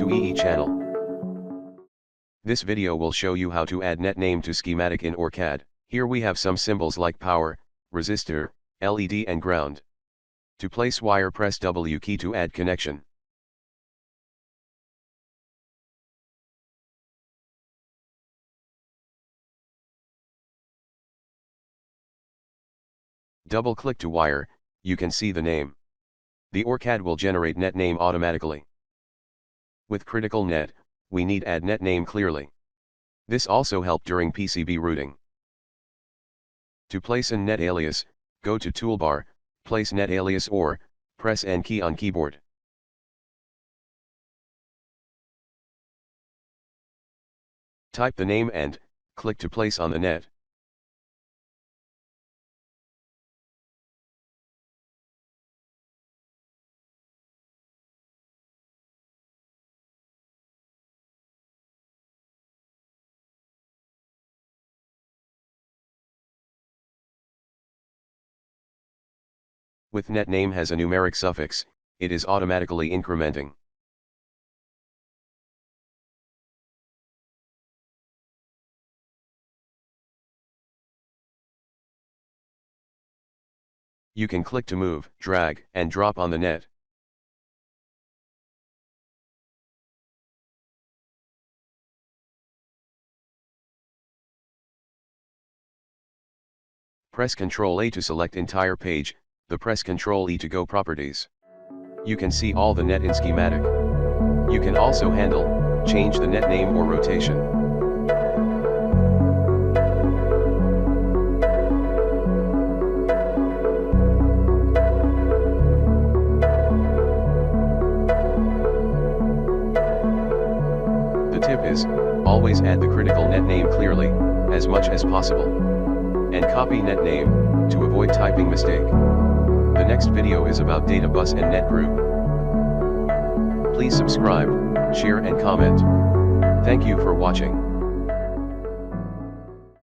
to EE channel. This video will show you how to add net name to schematic in Orcad. Here we have some symbols like power, resistor, LED and ground. To place wire, press W key to add connection. Double-click to wire, you can see the name. The Orcad will generate net name automatically. With critical net, we need add net name clearly. This also help during PCB routing. To place a net alias, go to toolbar, place net alias or, press N key on keyboard. Type the name and, click to place on the net. With net name has a numeric suffix, it is automatically incrementing. You can click to move, drag, and drop on the net. Press Ctrl A to select entire page, press Ctrl E to go properties. You can see all the net in schematic. You can also handle, change the net name or rotation. The tip is, always add the critical net name clearly, as much as possible. And copy net name, to avoid typing mistake. The next video is about data bus and net group. Please subscribe, share and comment. Thank you for watching.